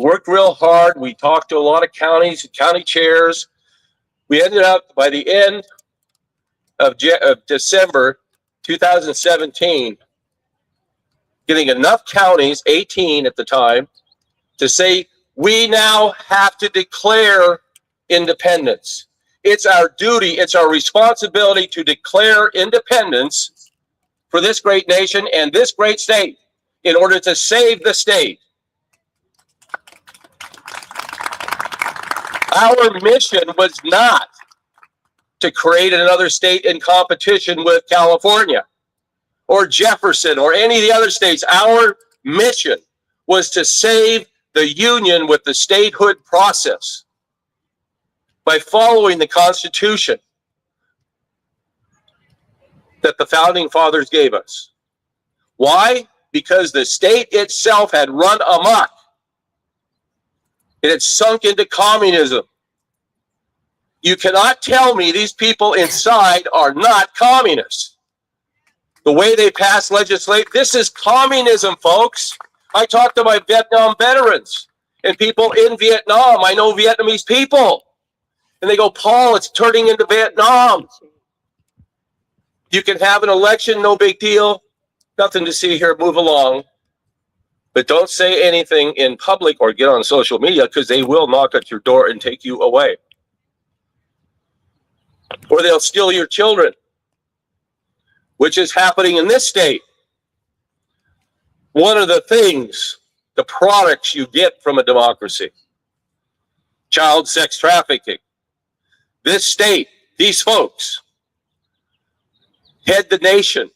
worked real hard. We talked to a lot of counties, county chairs. We ended up by the end of December 2017 getting enough counties, 18 at the time, to say we now have to declare independence. It's our duty, it's our responsibility to declare independence for this great nation and this great state in order to save the state. Our mission was not to create another state in competition with California or Jefferson or any of the other states. Our mission was to save the union with the statehood process by following the Constitution that the Founding Fathers gave us. Why? Because the state itself had run amok. It had sunk into communism. You cannot tell me these people inside are not communists. The way they pass legislation, this is communism, folks. I talk to my Vietnam veterans and people in Vietnam. I know Vietnamese people. And they go, Paul, it's turning into Vietnam. You can have an election, no big deal. Nothing to see here, move along. But don't say anything in public or get on social media because they will knock at your door and take you away. Or they'll steal your children, which is happening in this state. One of the things, the products you get from a democracy, child sex trafficking. This state, these folks, head the nation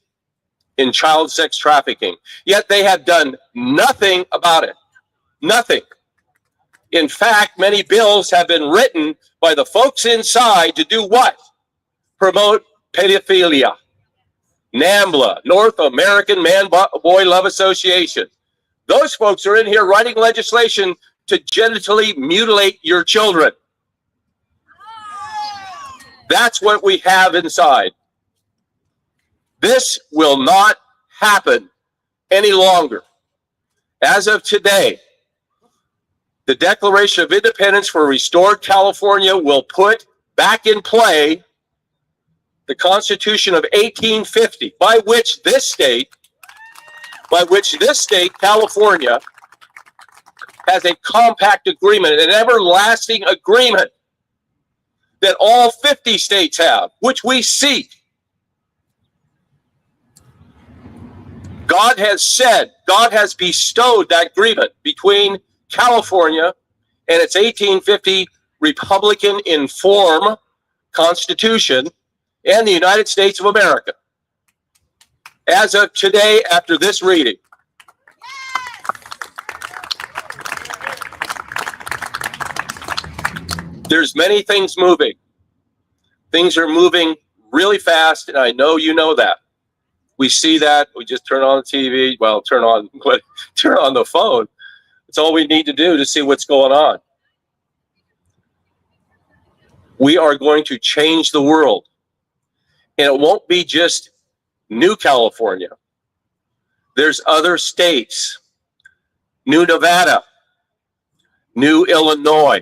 in child sex trafficking, yet they have done nothing about it. Nothing. In fact, many bills have been written by the folks inside to do what? Promote pedophilia. NAMBLA, North American Man-Boy Love Association. Those folks are in here writing legislation to genitally mutilate your children. That's what we have inside. This will not happen any longer. As of today, the Declaration of Independence for Restored California will put back in play the Constitution of 1850, by which this state, California, has a compact agreement, an everlasting agreement that all 50 states have, which we seek. God has said, God has bestowed that agreement between California and its 1850 Republican in form Constitution and the United States of America. As of today, after this reading, there's many things moving. Things are moving really fast, and I know you know that. We see that. We just turn on the TV. Well, turn on the phone. It's all we need to do to see what's going on. We are going to change the world. And it won't be just New California. There's other states. New Nevada. New Illinois.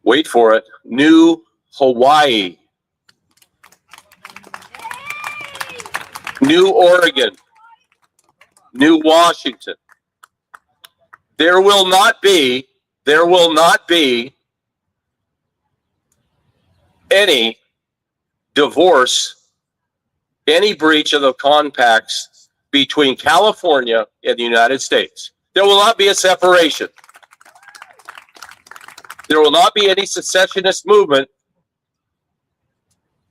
Wait for it. New Hawaii. New Oregon. New Washington. There will not be any divorce, any breach of the compacts between California and the United States. There will not be a separation. There will not be any secessionist movement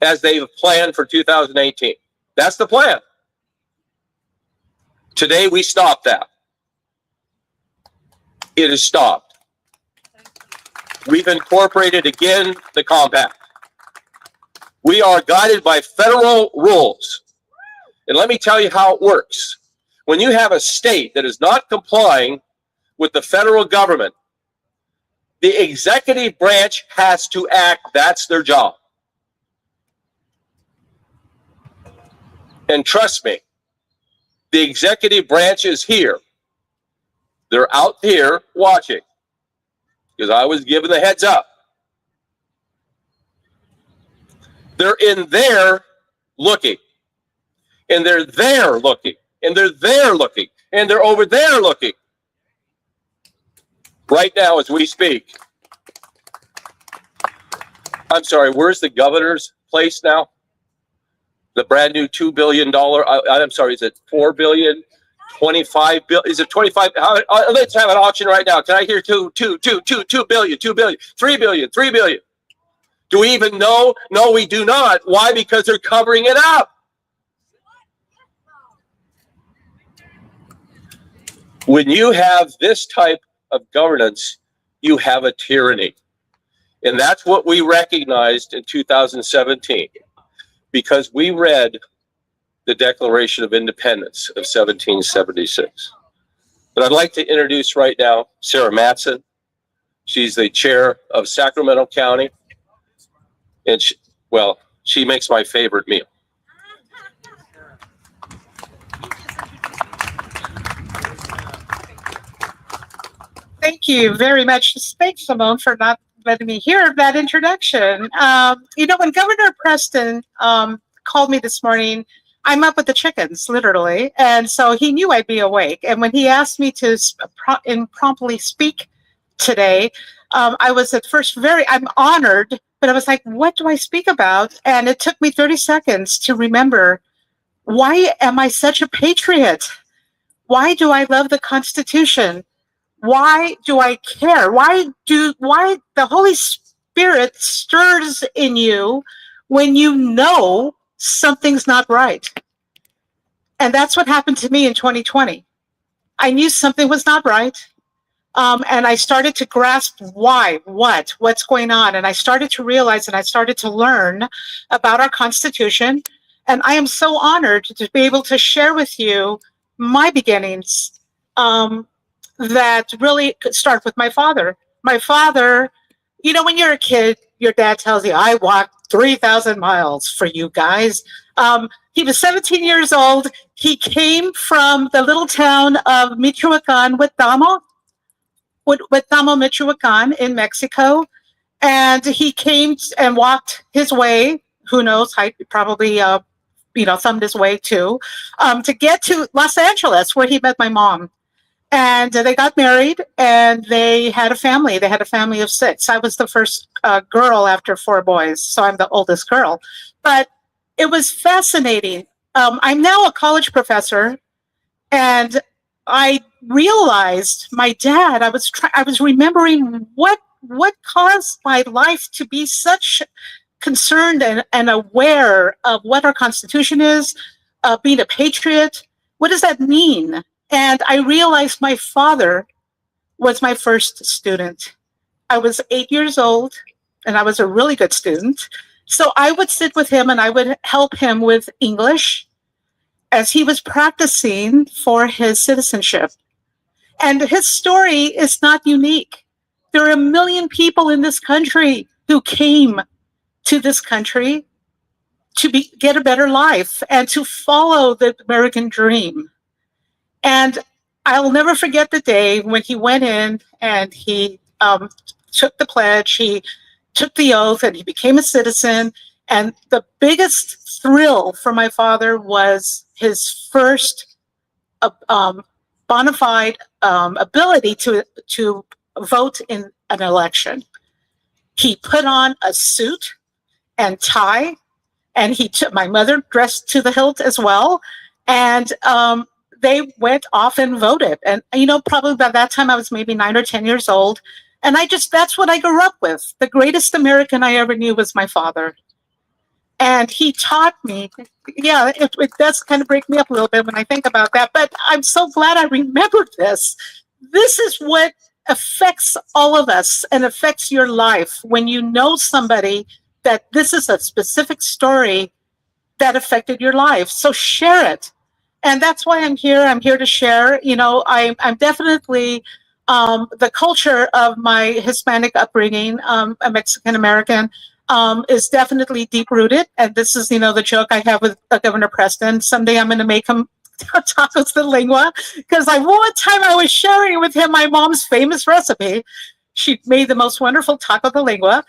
as they've planned for 2018. That's the plan. Today we stopped that. It is stopped. We've incorporated again the compact. We are guided by federal rules. And let me tell you how it works. When you have a state that is not complying with the federal government, the executive branch has to act. That's their job. And trust me, the executive branch is here They're out here watching because I was given the heads up. They're in there looking, and they're there looking, and they're there looking, and they're over there looking right now as we speak. I'm sorry, where's the governor's place now? The brand new $2 billion, I'm sorry, is it $4 billion? 25 billion, is it 25? Let's have an auction right now. Can I hear 2 billion, 2 billion, 3 billion, 3 billion? Do we even know? No, we do not. Why? Because they're covering it up. When you have this type of governance, you have a tyranny. And that's what we recognized in 2017, because we read the Declaration of Independence of 1776. But I'd like to introduce right now Sarah Matson. She's the chair of Sacramento County. And she makes my favorite meal. Thank you very much. Thanks, Simone, for not letting me hear that introduction. When Governor Preston called me this morning, I'm up with the chickens, literally. And so he knew I'd be awake. And when he asked me to impromptu speak today, I was at first I'm honored, but I was like, what do I speak about? And it took me 30 seconds to remember, why am I such a patriot? Why do I love the Constitution? Why do I care? Why the Holy Spirit stirs in you when you know something's not right? And that's what happened to me in 2020. I knew something was not right. And I started to grasp why, what's going on. And I started to realize and I started to learn about our Constitution. And I am so honored to be able to share with you my beginnings that really could start with my father. My father, when you're a kid, your dad tells you, I walked 3,000 miles for you guys. He was 17 years old. He came from the little town of Michoacan, Huetamo, Michoacan in Mexico. And he came and walked his way, who knows, probably, thumbed his way too, to get to Los Angeles, where he met my mom. And they got married and they had a family. They had a family of 6. I was the first girl after 4 boys, so I'm the oldest girl. But it was fascinating. I'm now a college professor, and I realized my dad, I was remembering what caused my life to be such concerned and aware of what our Constitution is, being a patriot. What does that mean? And I realized my father was my first student. I was 8 years old, and I was a really good student. So I would sit with him, and I would help him with English as he was practicing for his citizenship. And his story is not unique. There are 1 million people in this country who came to this country to get a better life and to follow the American dream. And I'll never forget the day when he went in and he took the pledge, he took the oath, and he became a citizen. And the biggest thrill for my father was his first bona fide ability to vote in an election. He put on a suit and tie, and my mother dressed to the hilt as well. And they went off and voted. And, probably by that time I was maybe 9 or 10 years old. And that's what I grew up with. The greatest American I ever knew was my father. And he taught me, it does kind of break me up a little bit when I think about that, but I'm so glad I remembered this. This is what affects all of us and affects your life when you know somebody that this is a specific story that affected your life. So share it. And that's why I'm here. I'm here to share. I'm definitely the culture of my Hispanic upbringing, a Mexican American, is definitely deep rooted. And this is, the joke I have with Governor Preston. Someday I'm going to make him tacos de lengua, because one time I was sharing with him my mom's famous recipe. She made the most wonderful taco de lengua.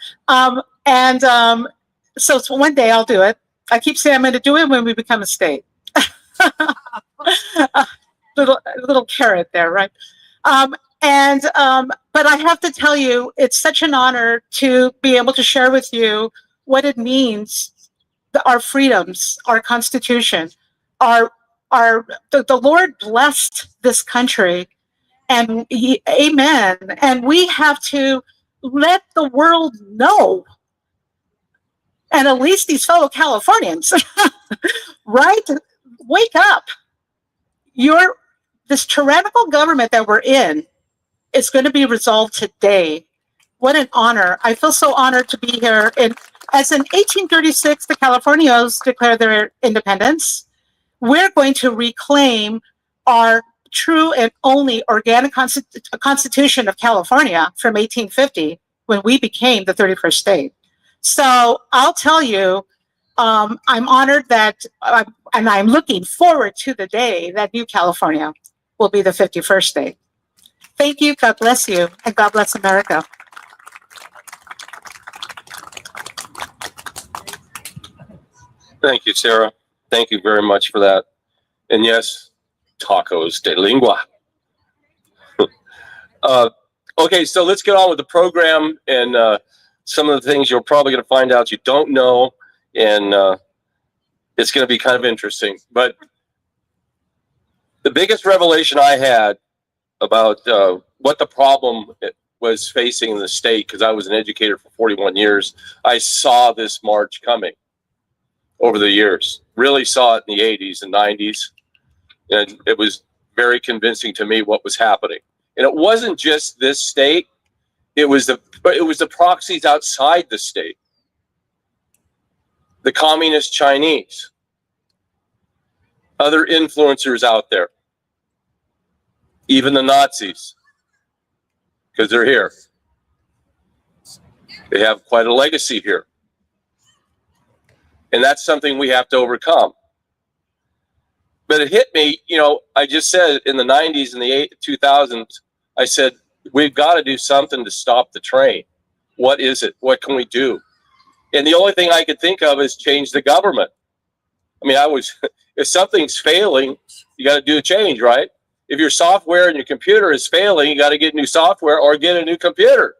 So one day I'll do it. I keep saying I'm going to do it when we become a state. little carrot there, right? But I have to tell you, it's such an honor to be able to share with you what it means, our freedoms, our Constitution, the Lord blessed this country, and amen. And we have to let the world know, and at least these fellow Californians, right? Wake up. This tyrannical government that we're in is going to be resolved today. What an honor. I feel so honored to be here. As in 1836, the Californios declared their independence. We're going to reclaim our true and only organic Constitution of California from 1850, when we became the 31st state. So I'll tell you, I'm honored that, and I'm looking forward to the day that New California will be the 51st state. Thank you. God bless you. And God bless America. Thank you, Sarah. Thank you very much for that. And yes, tacos de lengua. Okay, so let's get on with the program and some of the things you're probably going to find out you don't know, and it's going to be kind of interesting. But the biggest revelation I had about what the problem was facing in the state, because I was an educator for 41 years, I saw this march coming over the years. Really saw it in the 80s and 90s, and it was very convincing to me what was happening. And it wasn't just this state; it was the proxies outside the state, the communist Chinese, other influencers out there, even the Nazis, because they're here. They have quite a legacy here. And that's something we have to overcome. But it hit me, I just said in the 90s and the 2000s, I said, we've got to do something to stop the train. What is it? What can we do? And the only thing I could think of is change the government. I mean, if something's failing, you got to do a change, right? If your software and your computer is failing, you got to get new software or get a new computer,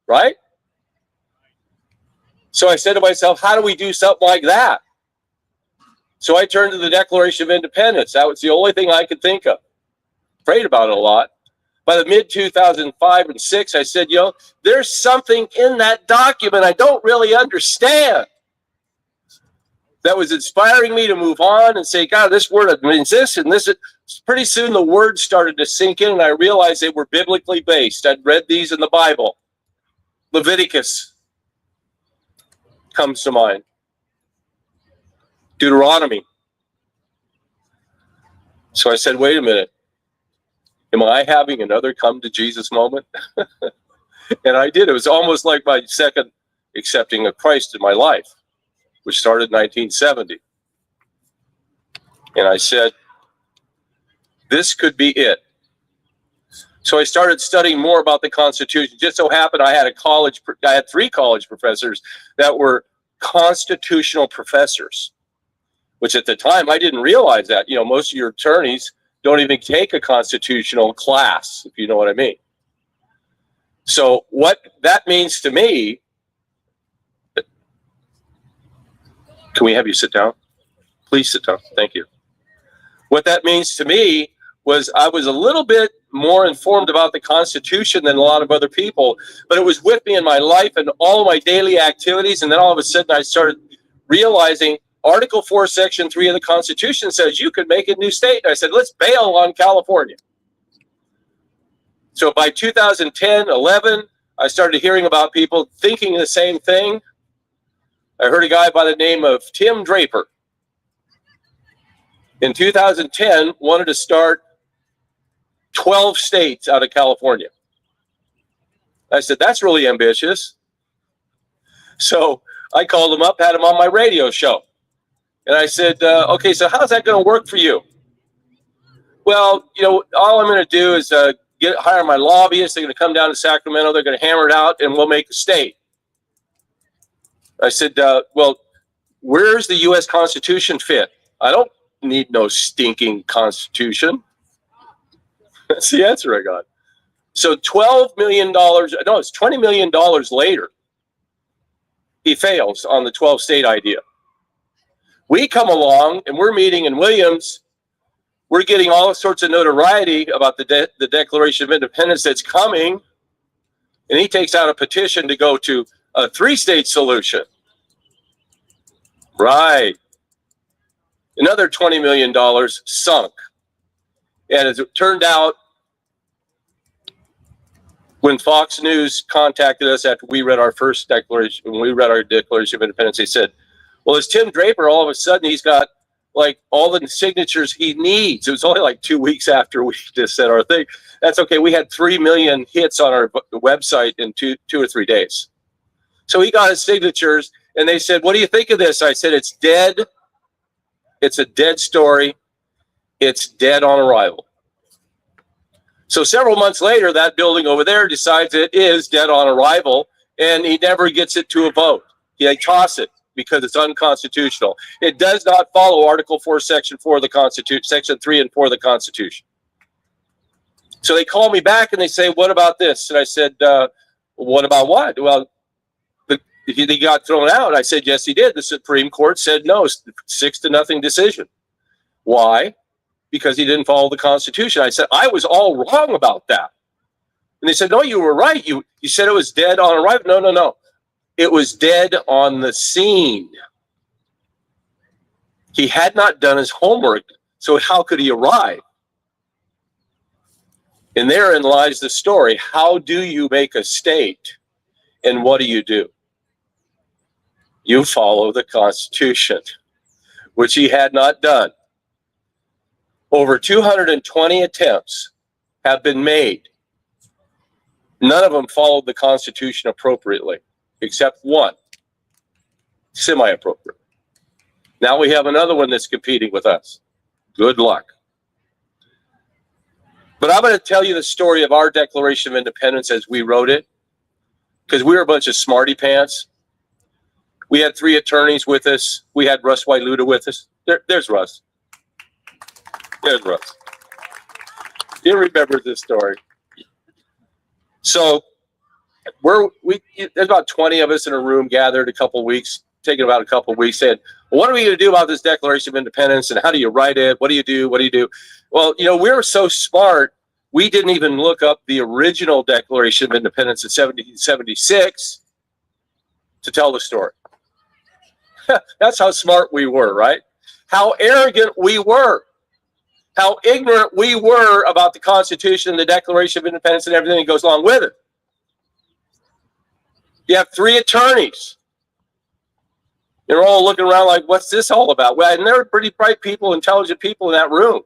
right? So I said to myself, how do we do something like that? So I turned to the Declaration of Independence. That was the only thing I could think of. Prayed about it a lot. By the mid-2005 and 6, I said, there's something in that document I don't really understand that was inspiring me to move on and say, God, this word means this and this. Pretty soon the words started to sink in, and I realized they were biblically based. I'd read these in the Bible. Leviticus comes to mind. Deuteronomy. So I said, wait a minute. Am I having another come to Jesus moment? And I did. It was almost like my second accepting of Christ in my life, which started in 1970. And I said, this could be it. So I started studying more about the Constitution. Just so happened I had 3 college professors that were constitutional professors, which at the time I didn't realize that. Most of your attorneys don't even take a constitutional class, if you know what I mean. So what that means to me, can we have you sit down? Please sit down. Thank you. What that means to me was I was a little bit more informed about the Constitution than a lot of other people, but it was with me in my life and all of my daily activities. And then all of a sudden I started realizing Article 4, Section 3 of the Constitution says you could make a new state. And I said, let's bail on California. So by 2010, 11, I started hearing about people thinking the same thing. I heard a guy by the name of Tim Draper in 2010 wanted to start 12 states out of California. I said, that's really ambitious. So I called him up, had him on my radio show. And I said, okay, so how's that going to work for you? well, all I'm going to do is hire my lobbyists. They're going to come down to Sacramento. They're going to hammer it out, and we'll make a state. I said, well, where's the U.S. Constitution fit? I don't need no stinking Constitution. That's the answer I got. So $12 million, no, it's $20 million later, he fails on the 12-state idea. We come along, and we're meeting in Williams. We're getting all sorts of notoriety about the Declaration of Independence that's coming, and he takes out a petition to go to a 3-state solution. Right. Another $20 million sunk. And as it turned out, when Fox News contacted us after we read our first declaration, when we read our Declaration of Independence, they said, well, as Tim Draper, all of a sudden he's got like all the signatures he needs. It was only like 2 weeks after we just said our thing. That's okay. We had 3 million hits on our website in two or 3 days. So he got his signatures, and they said, what do you think of this? I said, it's dead. It's a dead story. It's dead on arrival. So several months later, that building over there decides it is dead on arrival, and he never gets it to a vote. They toss it because it's unconstitutional. It does not follow Article 4, Section 4 of the Constitution, Section 3 and 4 of the Constitution. So they call me back and they say, what about this? And I said, what about what? Well, he got thrown out. I said, yes, he did. The Supreme Court said no, 6-0 decision. Why? Because he didn't follow the Constitution. I said, I was all wrong about that. And they said, no, you were right. You said it was dead on arrival. No. It was dead on the scene. He had not done his homework, so how could he arrive? And therein lies the story. How do you make a state, and what do? You follow the Constitution, which he had not done. Over 220 attempts have been made. None of them followed the Constitution appropriately, except one, semi-appropriate. Now we have another one that's competing with us. Good luck. But I'm going to tell you the story of our Declaration of Independence as we wrote it, because we were a bunch of smarty pants. We had 3 attorneys with us. We had Russ Wailuda with us. There's Russ. There's Russ. You remember this story. So there's about 20 of us in a room gathered a couple weeks, taking about a couple weeks, saying, well, what are we going to do about this Declaration of Independence, and how do you write it? What do you do? What do you do? Well, we were so smart, we didn't even look up the original Declaration of Independence in 1776 to tell the story. That's how smart we were, right? How arrogant we were. How ignorant we were about the Constitution and the Declaration of Independence and everything that goes along with it. You have 3 attorneys. They're all looking around like, what's this all about? Well, and there were pretty bright people, intelligent people in that room.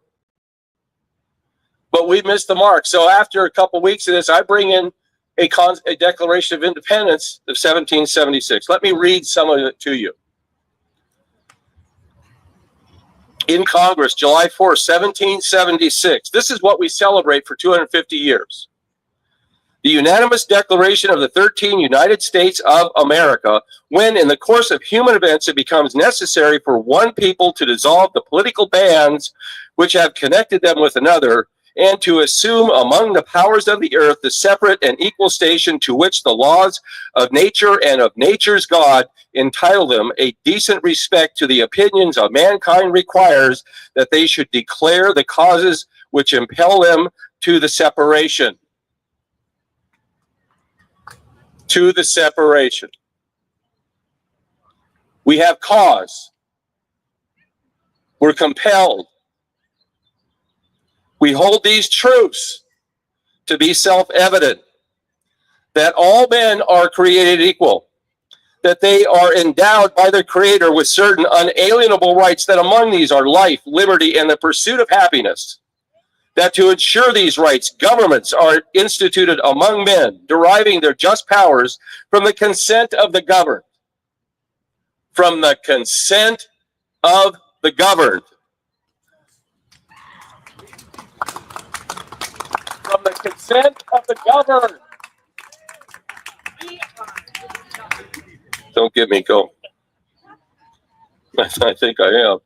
But we missed the mark. So after a couple weeks of this, I bring in a Declaration of Independence of 1776. Let me read some of it to you. In Congress, July 4, 1776. This is what we celebrate for 250 years. The unanimous declaration of the 13 United States of America, when in the course of human events it becomes necessary for one people to dissolve the political bands which have connected them with another, and to assume among the powers of the earth the separate and equal station to which the laws of nature and of nature's God entitle them, a decent respect to the opinions of mankind requires that they should declare the causes which impel them to the separation. To the separation. We have cause. We're compelled. We hold these truths to be self-evident, that all men are created equal, that they are endowed by their Creator with certain unalienable rights, that among these are life, liberty, and the pursuit of happiness, that to ensure these rights, governments are instituted among men, deriving their just powers from the consent of the governed. From the consent of the governed. from the consent of the governed. Don't get me going. I think I am.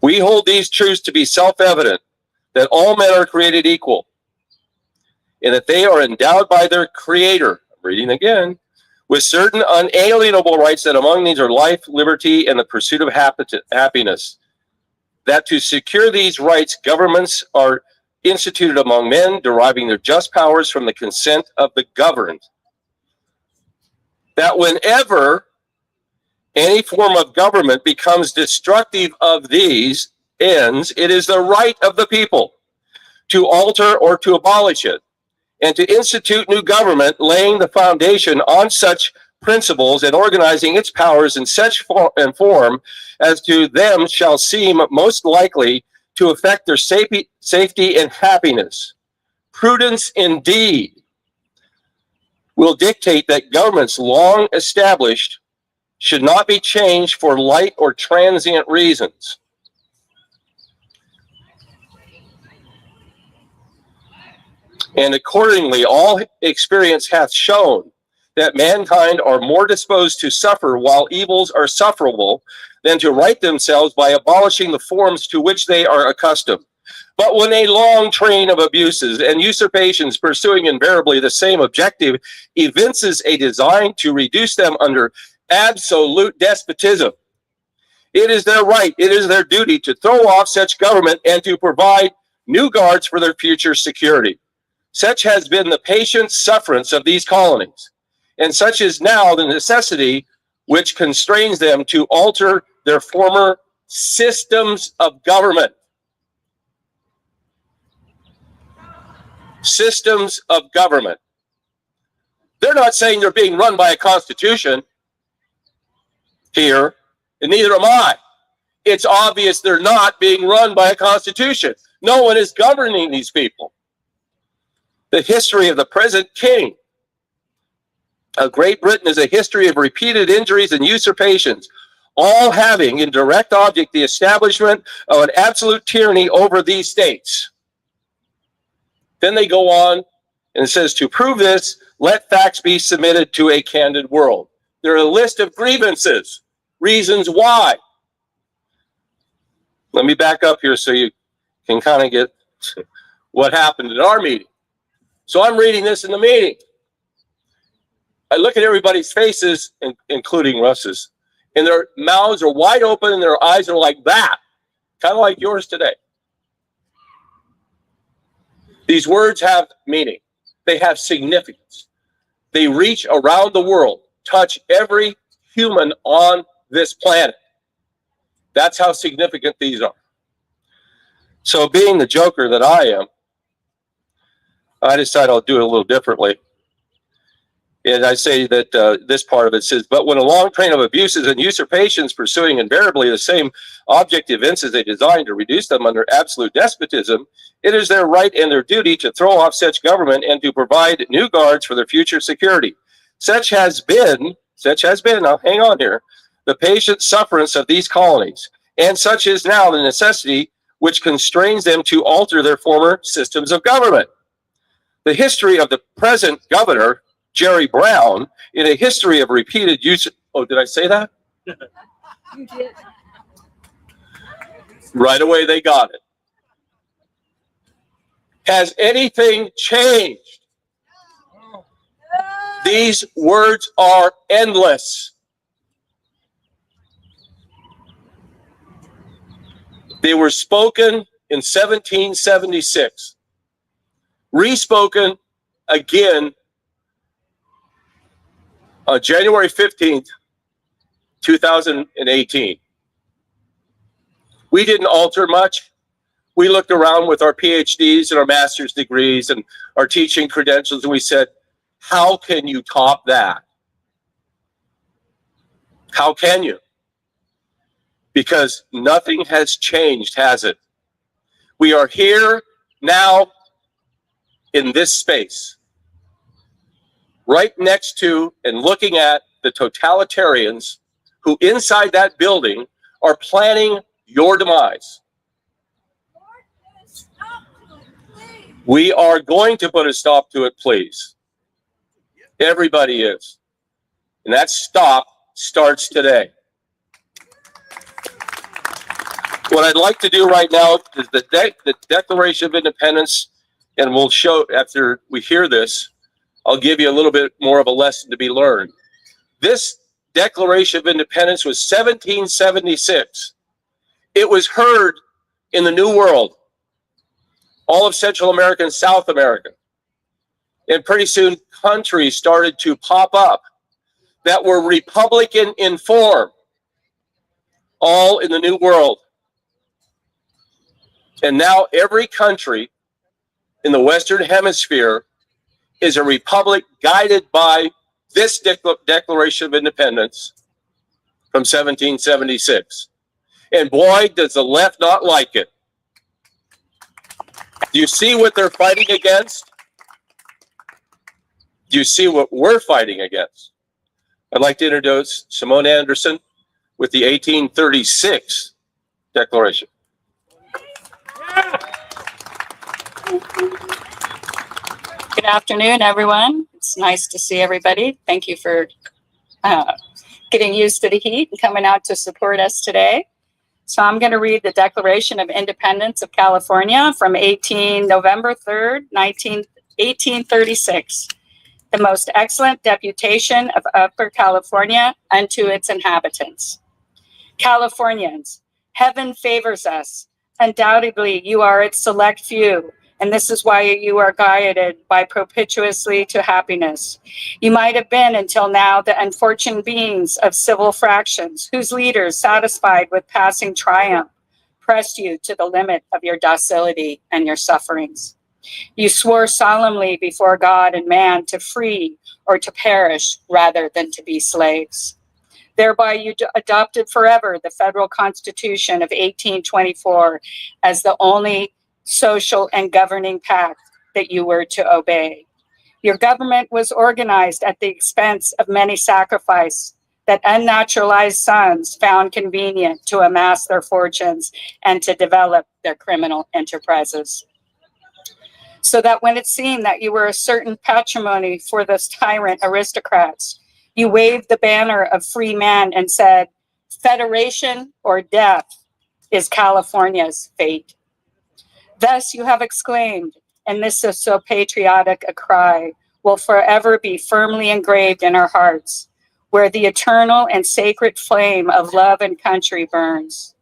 We hold these truths to be self-evident, that all men are created equal, and that they are endowed by their Creator, I'm reading again, with certain unalienable rights, that among these are life, liberty, and the pursuit of happiness. That to secure these rights, governments are instituted among men, deriving their just powers from the consent of the governed. That whenever any form of government becomes destructive of these ends, it is the right of the people to alter or to abolish it, and to institute new government, laying the foundation on such principles and organizing its powers in such form as to them shall seem most likely to affect their safety and happiness. Prudence indeed will dictate that governments long established should not be changed for light or transient reasons. And accordingly, all experience hath shown that mankind are more disposed to suffer while evils are sufferable than to right themselves by abolishing the forms to which they are accustomed. But when a long train of abuses and usurpations pursuing invariably the same objective evinces a design to reduce them under absolute despotism, it is their right, it is their duty to throw off such government and to provide new guards for their future security. Such has been the patient sufferance of these colonies, and such is now the necessity which constrains them to alter their former systems of government. Systems of government. They're not saying they're being run by a constitution here, and neither am I. It's obvious they're not being run by a constitution. No one is governing these people. The history of the present king of Great Britain is a history of repeated injuries and usurpations, all having in direct object the establishment of an absolute tyranny over these states. Then they go on and it says, to prove this, let facts be submitted to a candid world. There are a list of grievances, reasons why. Let me back up here so you can kind of get what happened at our meeting. So I'm reading this in the meeting. I look at everybody's faces, including Russ's, and their mouths are wide open and their eyes are like that, kind of like yours today. These words have meaning. They have significance. They reach around the world, touch every human on this planet. That's how significant these are. So being the joker that I am, I decided I'll do it a little differently. And I say that this part of it says, but when a long train of abuses and usurpations pursuing invariably the same object evinces a design to reduce them under absolute despotism, it is their right and their duty to throw off such government and to provide new guards for their future security. Such has been, now hang on here, the patient sufferance of these colonies, and such is now the necessity which constrains them to alter their former systems of government. The history of the present governor, Jerry Brown, in a history of repeated use. Oh, did I say that? You did. Right away, they got it. Has anything changed? These words are endless. They were spoken in 1776, re-spoken again on January 15th, 2018. We didn't alter much. We looked around with our PhDs and our master's degrees and our teaching credentials, and we said, how can you top that? How can you? Because nothing has changed, has it? We are here now in this space, right next to and looking at the totalitarians who inside that building are planning your demise. We are going to put a stop to it, please. Everybody is. And that stop starts today. What I'd like to do right now is the Declaration of Independence, and we'll show after we hear this, I'll give you a little bit more of a lesson to be learned. This Declaration of Independence was 1776. It was heard in the New World, all of Central America and South America. And pretty soon countries started to pop up that were Republican in form, all in the New World. And now every country in the Western Hemisphere is a republic guided by this Declaration of Independence from 1776. And boy, does the left not like it. Do you see what they're fighting against? Do you see what we're fighting against? I'd like to introduce Simone Anderson with the 1836 Declaration. Good afternoon, everyone. It's nice to see everybody. Thank you for getting used to the heat and coming out to support us today. So I'm going to read the Declaration of Independence of California from November 3rd, 1836. The most excellent deputation of Upper California unto its inhabitants. Californians, heaven favors us. Undoubtedly, you are its select few, and this is why you are guided by propitiously to happiness. You might have been until now the unfortunate beings of civil fractions, whose leaders, satisfied with passing triumph, pressed you to the limit of your docility and your sufferings. You swore solemnly before God and man to free or to perish rather than to be slaves. Thereby you adopted forever the federal constitution of 1824 as the only social and governing pact that you were to obey. Your government was organized at the expense of many sacrifice that unnaturalized sons found convenient to amass their fortunes and to develop their criminal enterprises. So that when it seemed that you were a certain patrimony for those tyrant aristocrats, you waved the banner of free men and said, "Federation or death is California's fate." Thus you have exclaimed, and this is so patriotic a cry will forever be firmly engraved in our hearts, where the eternal and sacred flame of love and country burns.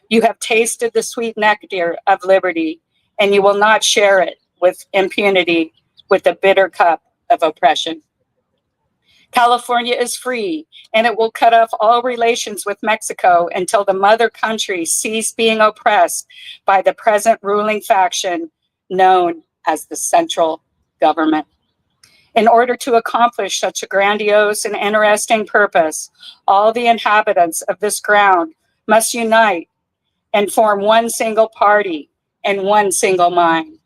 You have tasted the sweet nectar of liberty, and you will not share it with impunity with the bitter cup of oppression. California is free, and it will cut off all relations with Mexico until the mother country cease being oppressed by the present ruling faction known as the central government. In order to accomplish such a grandiose and interesting purpose, all the inhabitants of this ground must unite and form one single party and one single mind.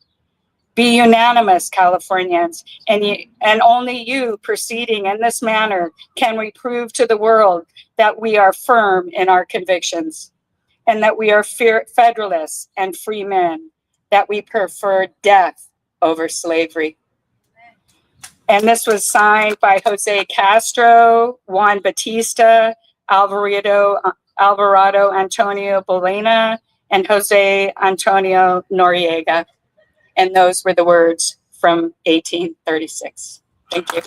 Be unanimous, Californians, and only you proceeding in this manner can we prove to the world that we are firm in our convictions and that we are federalists and free men, that we prefer death over slavery. And this was signed by Jose Castro, Juan Batista, Alvarado Antonio Bolena, and Jose Antonio Noriega. And those were the words from 1836. Thank you.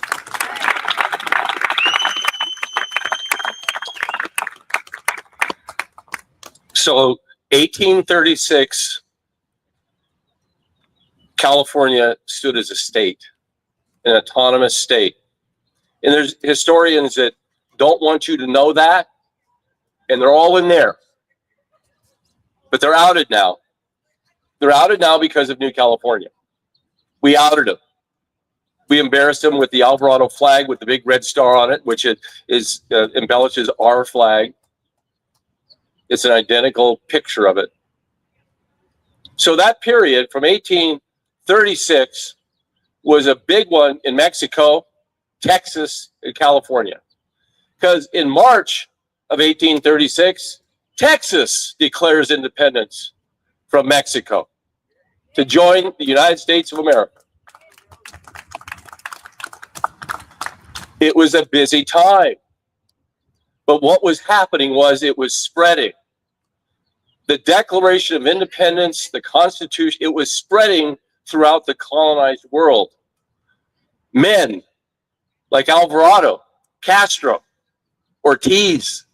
So 1836, California stood as a state, an autonomous state. And there's historians that don't want you to know that, and they're all in there. But they're outed now. They're outed now because of New California. We outed them. We embarrassed them with the Alvarado flag with the big red star on it, which embellishes our flag. It's an identical picture of it. So that period from 1836 was a big one in Mexico, Texas, and California. Because in March of 1836, Texas declares independence from Mexico to join the United States of America. It was a busy time. But what was happening was it was spreading. The Declaration of Independence, the Constitution, it was spreading throughout the colonized world. Men like Alvarado, Castro, Ortiz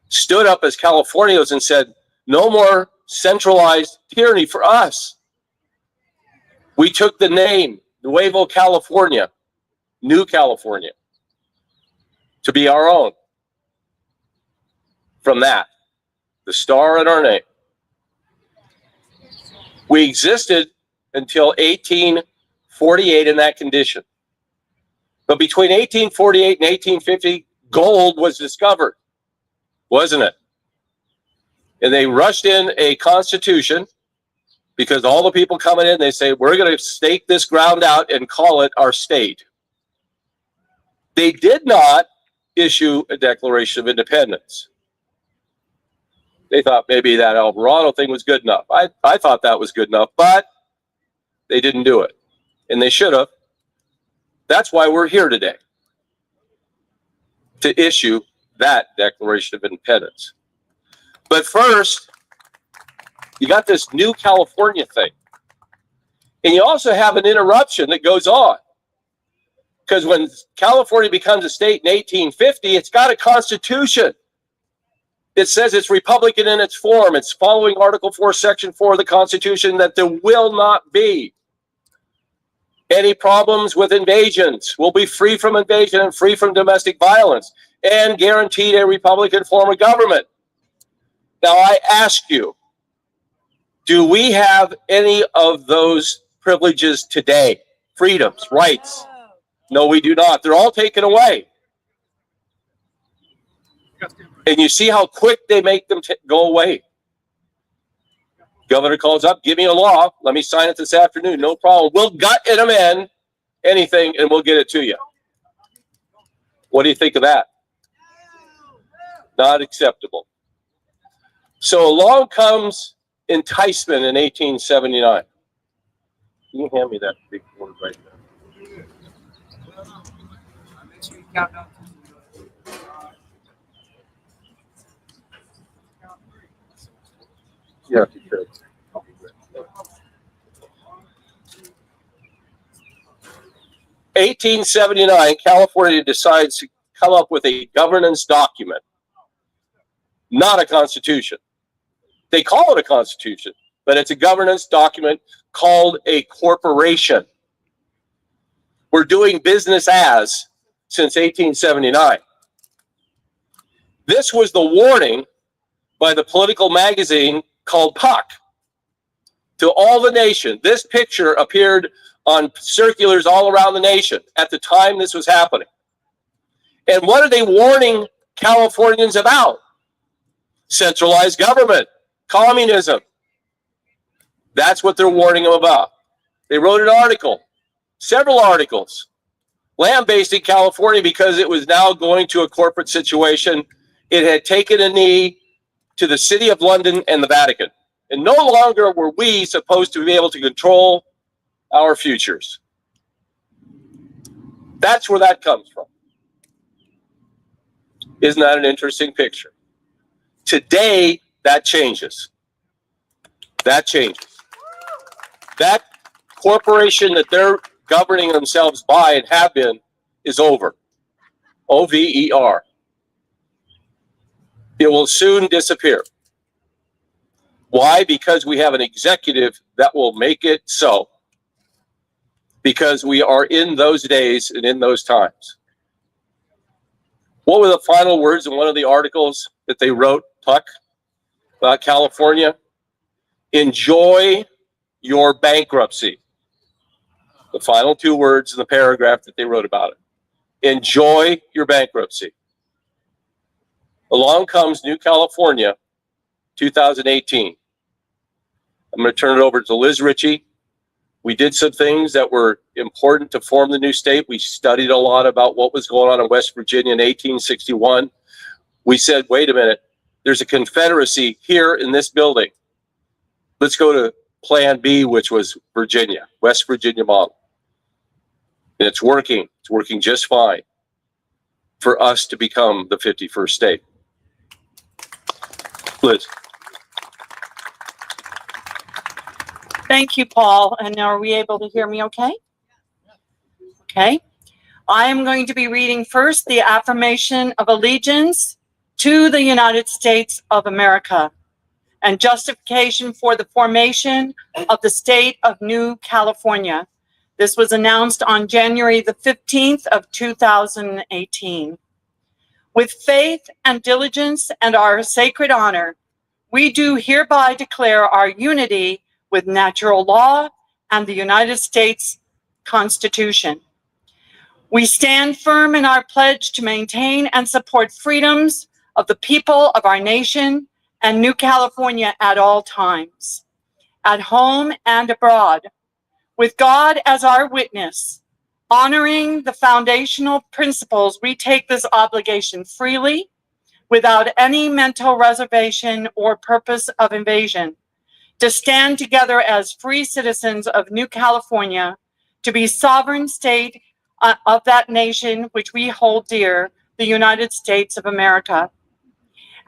stood up as Californios and said, no more centralized tyranny for us. We took the name Nuevo California, New California, to be our own. From that, the star in our name. We existed until 1848 in that condition. But between 1848 and 1850, gold was discovered, wasn't it? And they rushed in a constitution because all the people coming in, they say, we're going to stake this ground out and call it our state. They did not issue a Declaration of Independence. They thought maybe that Alvarado thing was good enough. I thought that was good enough, but they didn't do it. And they should have. That's why we're here today, to issue that Declaration of Independence. But first, you got this New California thing. And you also have an interruption that goes on. Because when California becomes a state in 1850, it's got a constitution. It says it's Republican in its form. It's following Article 4, Section 4 of the Constitution, that there will not be any problems with invasions. We'll be free from invasion and free from domestic violence, and guaranteed a Republican form of government. Now, I ask you, do we have any of those privileges today? Freedoms, rights? No, we do not. They're all taken away. And you see how quick they make them go away. Governor calls up, give me a law. Let me sign it this afternoon. No problem. We'll gut and amend anything and we'll get it to you. What do you think of that? Not acceptable. So along comes enticement in 1879. Can you hand me that big board right there? Yeah, if you could. 1879, California decides to come up with a governance document, not a constitution. They call it a constitution, but it's a governance document called a corporation. We're doing business as since 1879. This was the warning by the political magazine called Puck to all the nation. This picture appeared on circulars all around the nation at the time this was happening. And what are they warning Californians about? Centralized government, communism. That's what they're warning them about. They wrote an article, several articles, lambasting California because it was now going to a corporate situation. It had taken a knee to the City of London and the Vatican. And no longer were we supposed to be able to control our futures. That's where that comes from. Isn't that an interesting picture? Today, that changes. That changes. That corporation that they're governing themselves by and have been is over. O-V-E-R. It will soon disappear. Why? Because we have an executive that will make it so. Because we are in those days and in those times. What were the final words in one of the articles that they wrote, Puck, about California? Enjoy your bankruptcy. The final two words in the paragraph that they wrote about it. Enjoy your bankruptcy. Along comes New California, 2018. I'm going to turn it over to Liz Ritchie. We did some things that were important to form the new state. We studied a lot about what was going on in West Virginia in 1861. we said, wait a minute, there's a confederacy here in this building. Let's go to Plan B, which was Virginia, West Virginia model. And it's working just fine for us to become the 51st state. Liz. Thank you, Paul. And are we able to hear me okay? Okay. I am going to be reading first the affirmation of allegiance to the United States of America and justification for the formation of the state of New California. This was announced on January the 15th of 2018. With faith and diligence and our sacred honor, we do hereby declare our unity with natural law and the United States Constitution. We stand firm in our pledge to maintain and support freedoms of the people of our nation and New California at all times, at home and abroad, with God as our witness. Honoring the foundational principles, we take this obligation freely, without any mental reservation or purpose of invasion, to stand together as free citizens of New California, to be sovereign state of that nation which we hold dear, the United States of America.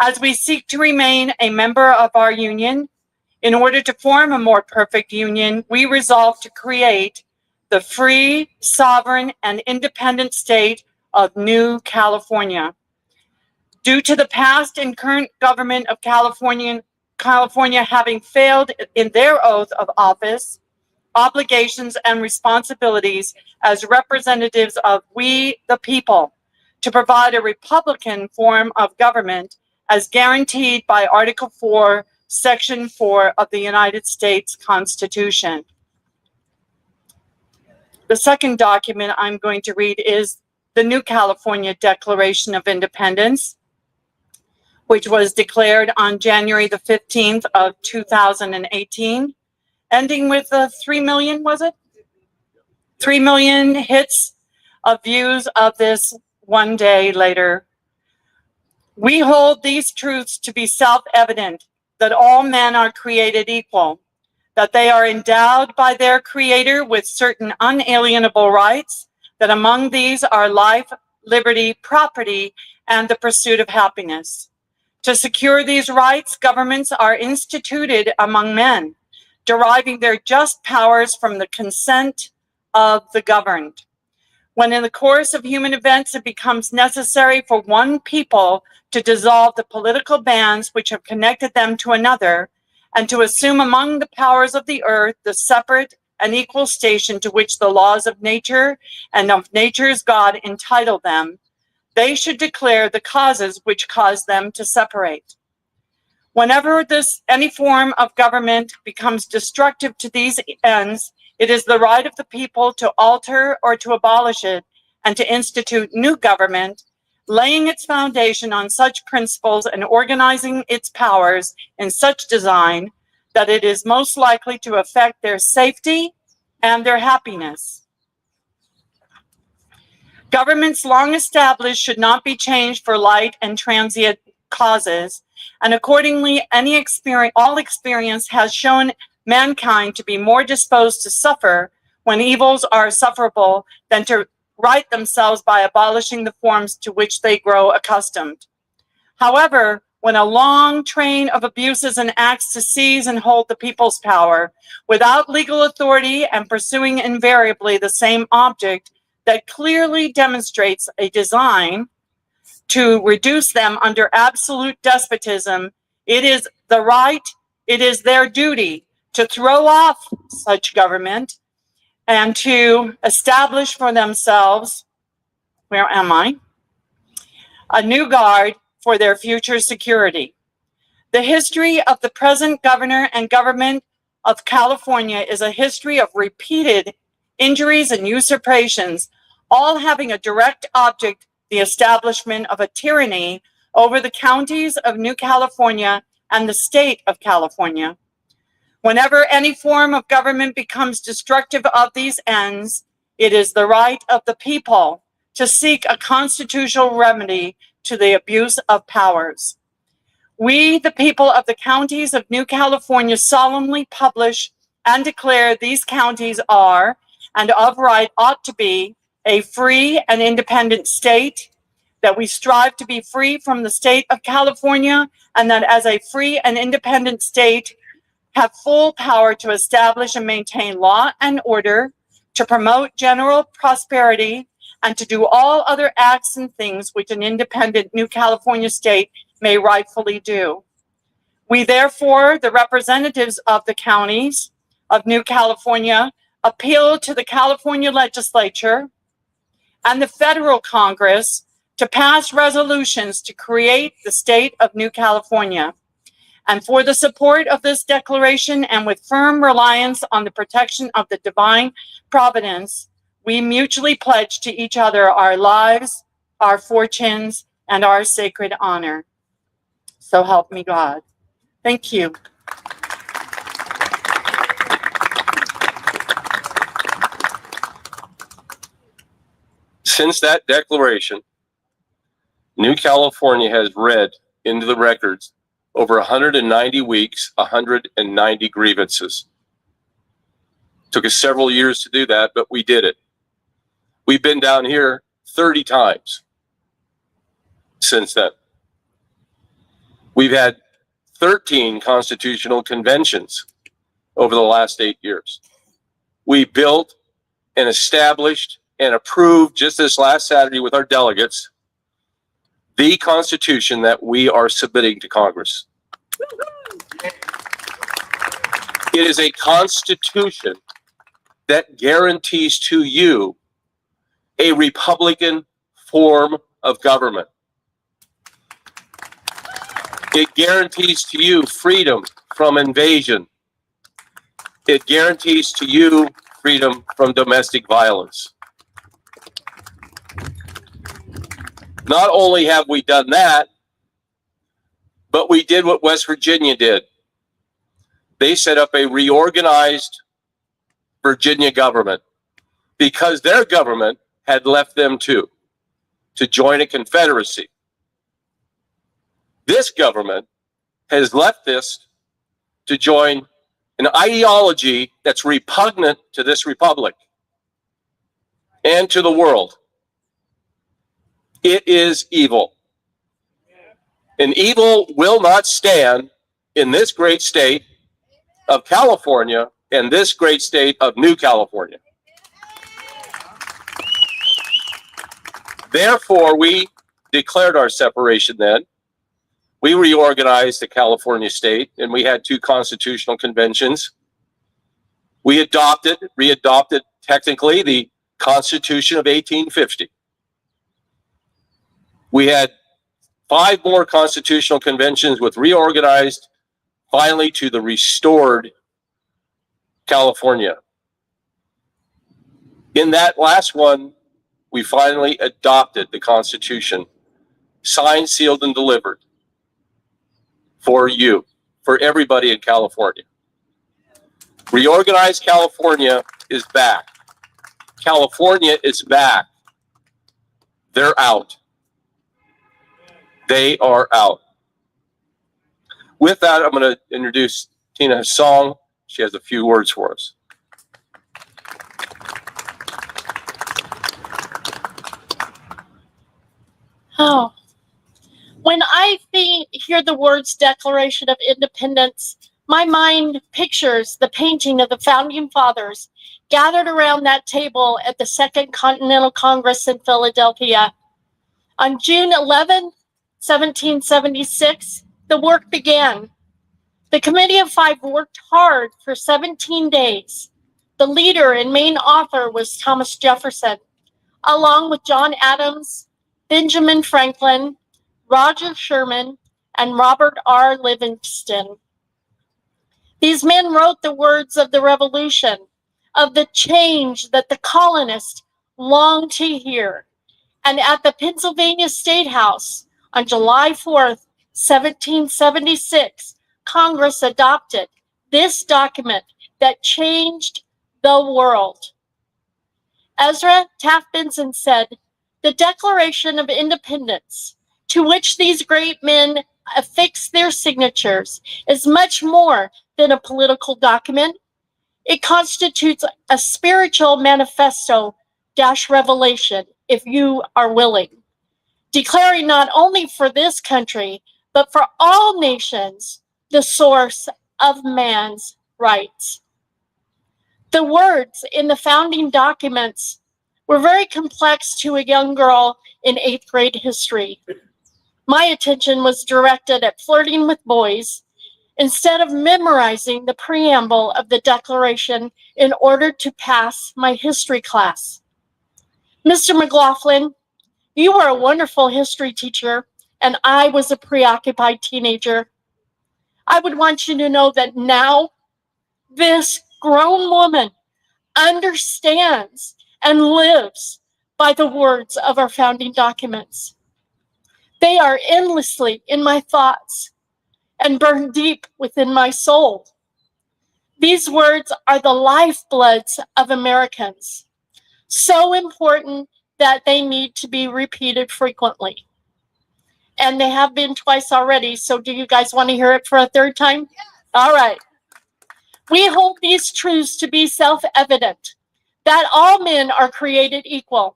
As we seek to remain a member of our union, in order to form a more perfect union, we resolve to create the free, sovereign, and independent state of New California. Due to the past and current government of California having failed in their oath of office, obligations, and responsibilities as representatives of we, the people, to provide a Republican form of government as guaranteed by Article 4, Section 4 of the United States Constitution. The second document I'm going to read is the New California Declaration of Independence, which was declared on January the 15th of 2018, ending with 3 million, was it? 3 million hits of views of this one day later. We hold these truths to be self-evident, that all men are created equal, that they are endowed by their Creator with certain unalienable rights, that among these are life, liberty, property, and the pursuit of happiness. To secure these rights, governments are instituted among men, deriving their just powers from the consent of the governed. When in the course of human events it becomes necessary for one people to dissolve the political bands which have connected them to another, and to assume among the powers of the earth the separate and equal station to which the laws of nature and of nature's God entitle them, they should declare the causes which cause them to separate. Whenever any form of government becomes destructive to these ends, it is the right of the people to alter or to abolish it and to institute new government, laying its foundation on such principles and organizing its powers in such design that it is most likely to affect their safety and their happiness. Governments long established should not be changed for light and transient causes, and accordingly, all experience has shown mankind to be more disposed to suffer when evils are sufferable than to right themselves by abolishing the forms to which they grow accustomed. However, when a long train of abuses and acts to seize and hold the people's power without legal authority and pursuing invariably the same object that clearly demonstrates a design to reduce them under absolute despotism, it is their duty to throw off such government and to establish for themselves, a new guard for their future security. The history of the present governor and government of California is a history of repeated injuries and usurpations, all having a direct object, the establishment of a tyranny over the counties of New California and the state of California. Whenever any form of government becomes destructive of these ends, it is the right of the people to seek a constitutional remedy to the abuse of powers. We, the people of the counties of New California, solemnly publish and declare these counties are, and of right ought to be, a free and independent state, that we strive to be free from the state of California, and that as a free and independent state, have full power to establish and maintain law and order, to promote general prosperity, and to do all other acts and things which an independent New California state may rightfully do. We therefore, the representatives of the counties of New California, appeal to the California legislature and the federal Congress to pass resolutions to create the state of New California. And for the support of this declaration, and with firm reliance on the protection of the divine providence, we mutually pledge to each other our lives, our fortunes, and our sacred honor. So help me God. Thank you. Since that declaration, New California has read into the records over 190 weeks, 190 grievances. Took us several years to do that, but we did it. We've been down here 30 times since then. We've had 13 constitutional conventions over the last 8 years. We built and established and approved just this last Saturday with our delegates the Constitution that we are submitting to Congress. It is a Constitution that guarantees to you a Republican form of government. It guarantees to you freedom from invasion. It guarantees to you freedom from domestic violence. Not only have we done that, but we did what West Virginia did. They set up a reorganized Virginia government because their government had left them to join a confederacy. This government has left this to join an ideology that's repugnant to this republic and to the world. It is evil. And evil will not stand in this great state of California and this great state of New California. Therefore, we declared our separation then. We reorganized the California state, and we had 2 constitutional conventions. We readopted technically the Constitution of 1850. We had 5 more constitutional conventions with reorganized, finally to the restored California. In that last one, we finally adopted the Constitution, signed, sealed, and delivered for you, for everybody in California. Reorganized California is back. California is back. They're out. They are out. With that, I'm going to introduce Tina Song. She has a few words for us. Oh, when I hear the words Declaration of Independence, my mind pictures the painting of the Founding Fathers gathered around that table at the Second Continental Congress in Philadelphia. On June 11, 1776, the work began. The Committee of Five worked hard for 17 days. The leader and main author was Thomas Jefferson, along with John Adams, Benjamin Franklin, Roger Sherman, and Robert R. Livingston. These men wrote the words of the Revolution, of the change that the colonists longed to hear. And at the Pennsylvania State House, on July 4th, 1776, Congress adopted this document that changed the world. Ezra Taft Benson said, "The Declaration of Independence to which these great men affix their signatures is much more than a political document. It constitutes a spiritual manifesto dash revelation, if you are willing, declaring not only for this country, but for all nations, the source of man's rights. The words in the founding documents were very complex to a young girl in 8th grade history. My attention was directed at flirting with boys instead of memorizing the preamble of the Declaration in order to pass my history class. Mr. McLaughlin, you were a wonderful history teacher, and I was a preoccupied teenager. I would want you to know that now this grown woman understands and lives by the words of our founding documents. They are endlessly in my thoughts and burn deep within my soul. These words are the lifebloods of Americans, so important that they need to be repeated frequently. And they have been twice already, so do you guys want to hear it for a third time? Yes. All right. We hold these truths to be self-evident, that all men are created equal,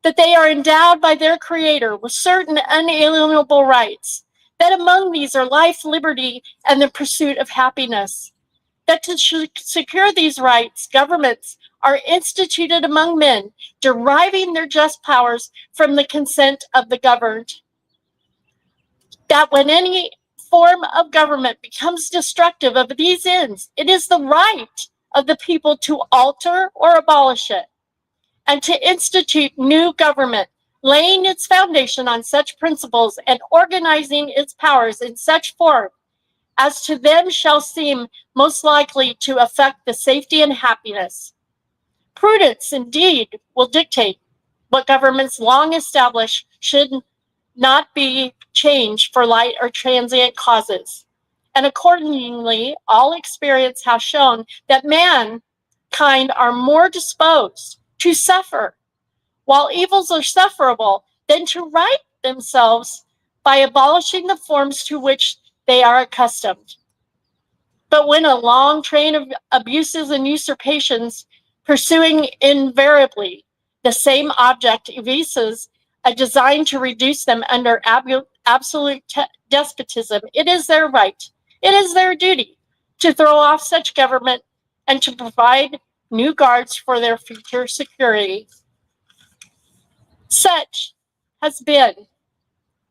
that they are endowed by their Creator with certain unalienable rights, that among these are life, liberty, and the pursuit of happiness, that to secure these rights, governments are instituted among men, deriving their just powers from the consent of the governed, that when any form of government becomes destructive of these ends, it is the right of the people to alter or abolish it, and to institute new government, laying its foundation on such principles and organizing its powers in such form as to them shall seem most likely to affect the safety and happiness. Prudence, indeed, will dictate what governments long established should not be changed for light or transient causes. And accordingly, all experience has shown that mankind are more disposed to suffer, while evils are sufferable, than to right themselves by abolishing the forms to which they are accustomed. But when a long train of abuses and usurpations pursuing invariably the same object evinces a design to reduce them under absolute despotism, it is their right, it is their duty to throw off such government and to provide new guards for their future security. Such has been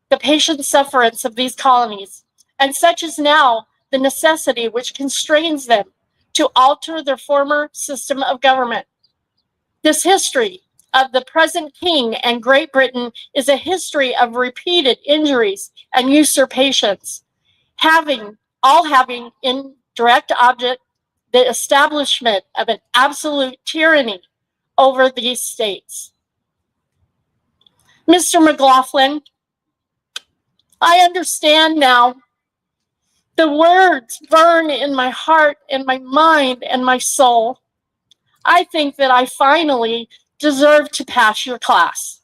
the patient sufferance of these colonies, and such is now the necessity which constrains them to alter their former system of government. This history of the present king and Great Britain is a history of repeated injuries and usurpations, all having in direct object the establishment of an absolute tyranny over these states. Mr. McLaughlin, I understand now. The words burn in my heart and my mind and my soul. I think that I finally deserve to pass your class.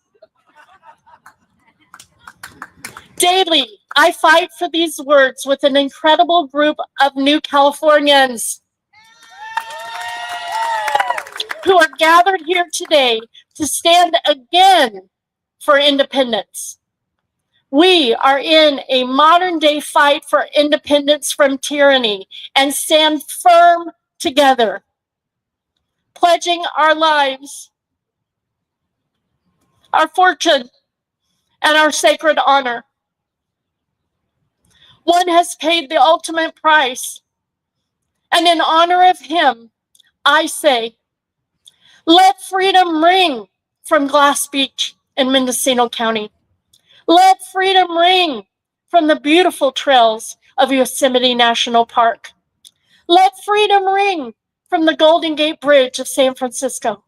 Daily, I fight for these words with an incredible group of new Californians who are gathered here today to stand again for independence. We are in a modern day fight for independence from tyranny and stand firm together, pledging our lives, our fortune, and our sacred honor. One has paid the ultimate price, and in honor of him, I say, let freedom ring from Glass Beach in Mendocino County. Let freedom ring from the beautiful trails of Yosemite National Park. Let freedom ring from the Golden Gate Bridge of San Francisco.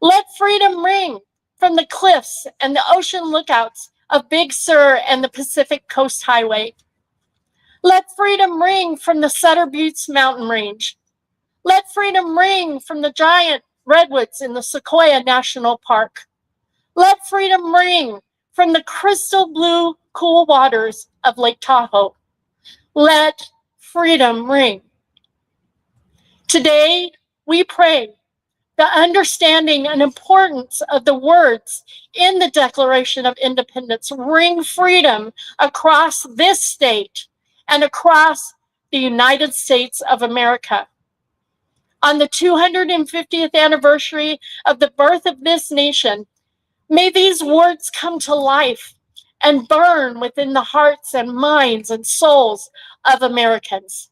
Let freedom ring from the cliffs and the ocean lookouts of Big Sur and the Pacific Coast Highway. Let freedom ring from the Sutter Buttes mountain range. Let freedom ring from the giant redwoods in the Sequoia National Park. Let freedom ring from the crystal blue, cool waters of Lake Tahoe. Let freedom ring. Today, we pray the understanding and importance of the words in the Declaration of Independence ring freedom across this state and across the United States of America. On the 250th anniversary of the birth of this nation, may these words come to life and burn within the hearts and minds and souls of Americans.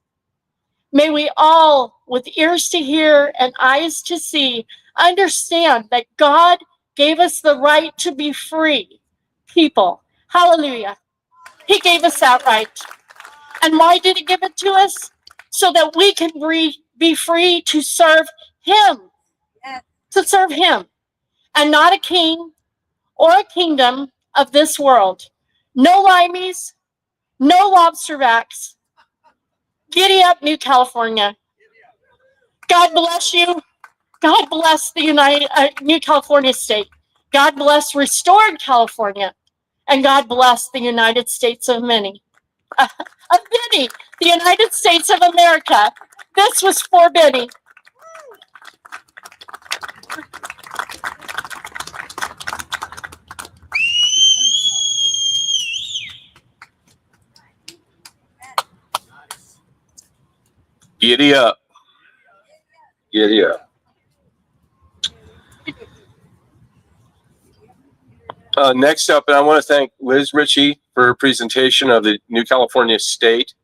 May we all, with ears to hear and eyes to see, understand that God gave us the right to be free people. Hallelujah. He gave us that right. And why did he give it to us? So that we can be free to serve him. To serve him. And not a king or a kingdom of this world. No limeys, no lobster backs. Giddy up, New California. God bless you. God bless the New California state. God bless restored California. And God bless the United States of many. Of Benny, the United States of America. This was for Benny. Giddy up. Giddy up. Next up, and I want to thank Liz Ritchie for her presentation of the New California State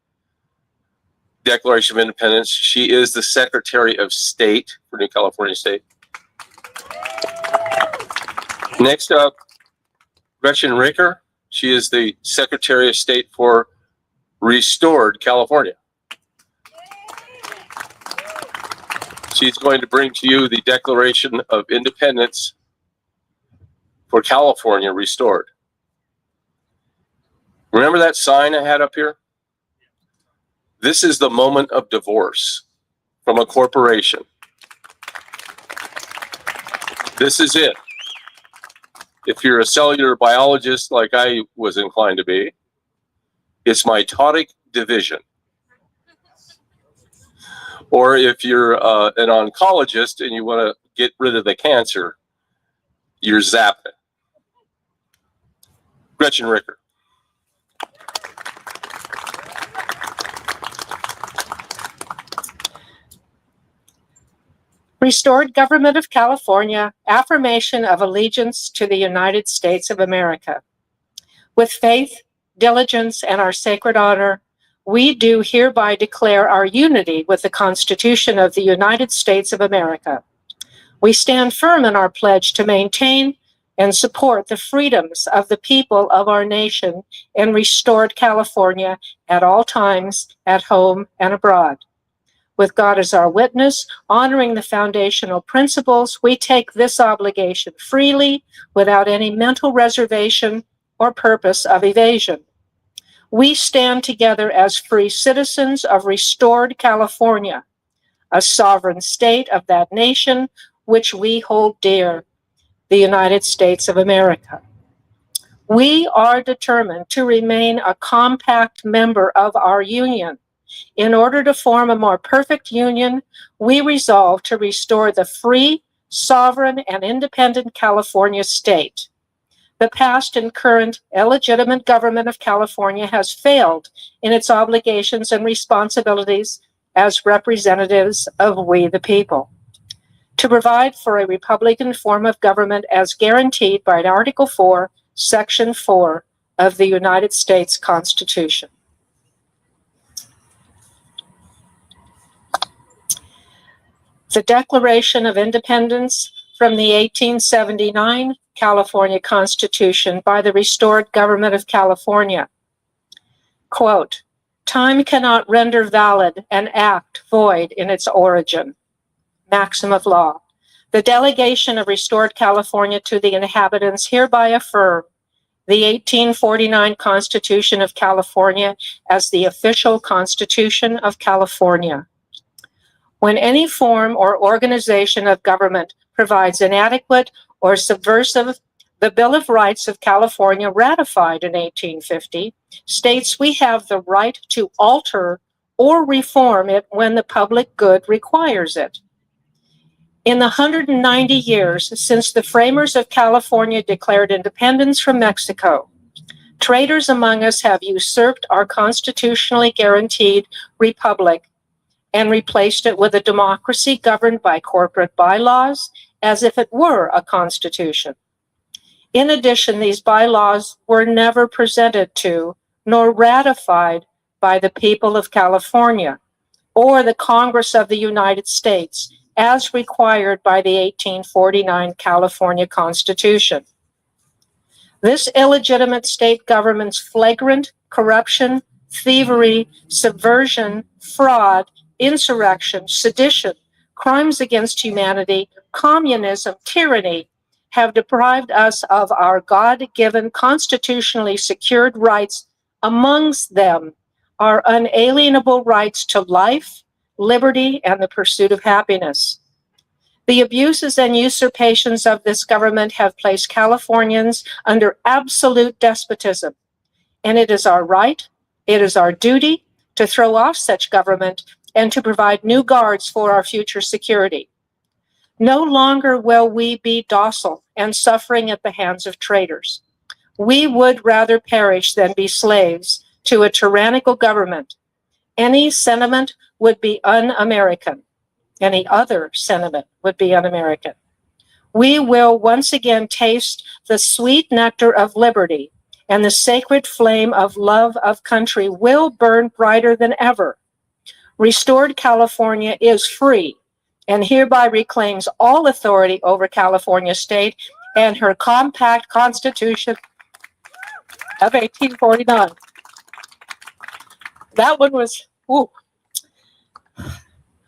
Declaration of Independence. She is the Secretary of State for New California State. Next up, Gretchen Ricker. She is the Secretary of State for Restored California. She's going to bring to you the Declaration of Independence for California Restored. Remember that sign I had up here? This is the moment of divorce from a corporation. This is it. If you're a cellular biologist like I was inclined to be, it's mitotic division. Or if you're an oncologist and you want to get rid of the cancer, you're zapping. Gretchen Ricker. Restored Government of California, affirmation of allegiance to the United States of America. With faith, diligence, and our sacred honor, we do hereby declare our unity with the Constitution of the United States of America. We stand firm in our pledge to maintain and support the freedoms of the people of our nation in restored California at all times, at home and abroad. With God as our witness, honoring the foundational principles, we take this obligation freely without any mental reservation or purpose of evasion. We stand together as free citizens of restored California, a sovereign state of that nation which we hold dear, the United States of America. We are determined to remain a compact member of our union. In order to form a more perfect union, we resolve to restore the free, sovereign, and independent California state. The past and current illegitimate government of California has failed in its obligations and responsibilities as representatives of we the people. To provide for a Republican form of government as guaranteed by Article 4, Section 4 of the United States Constitution. The Declaration of Independence from the 1879 California Constitution by the restored Government of California. Quote, "Time cannot render valid an act void in its origin." Maxim of law. The delegation of restored California to the inhabitants hereby affirm the 1849 Constitution of California as the official Constitution of California. When any form or organization of government provides inadequate or subversive The Bill of Rights of California, ratified in 1850, states we have the right to alter or reform it when the public good requires it. In the 190 years since the framers of California declared independence from Mexico, traitors among us have usurped our constitutionally guaranteed republic and replaced it with a democracy governed by corporate bylaws as if it were a constitution. In addition, these bylaws were never presented to nor ratified by the people of California or the Congress of the United States as required by the 1849 California Constitution. This illegitimate state government's flagrant corruption, thievery, subversion, fraud, insurrection, sedition, crimes against humanity, communism, tyranny have deprived us of our God-given constitutionally secured rights, amongst them our unalienable rights to life, liberty, and the pursuit of happiness. The abuses and usurpations of this government have placed Californians under absolute despotism, and it is our right, it is our duty to throw off such government and to provide new guards for our future security. No longer will we be docile and suffering at the hands of traitors. We would rather perish than be slaves to a tyrannical government. Any sentiment would be un-American. Any other sentiment would be un-American. We will once again taste the sweet nectar of liberty, and the sacred flame of love of country will burn brighter than ever. Restored California is free and hereby reclaims all authority over California state and her compact constitution of 1849. That one was, ooh.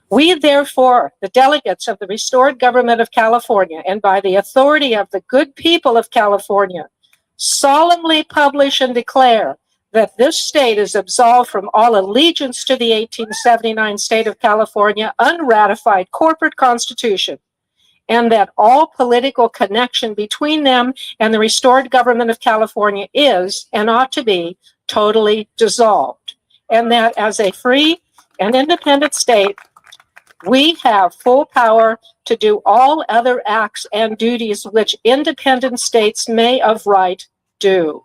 We, therefore, the delegates of the restored government of California, and by the authority of the good people of California, solemnly publish and declare that this state is absolved from all allegiance to the 1879 state of California unratified corporate constitution, and that all political connection between them and the restored government of California is, and ought to be, totally dissolved, and that as a free and independent state, we have full power to do all other acts and duties which independent states may of right do.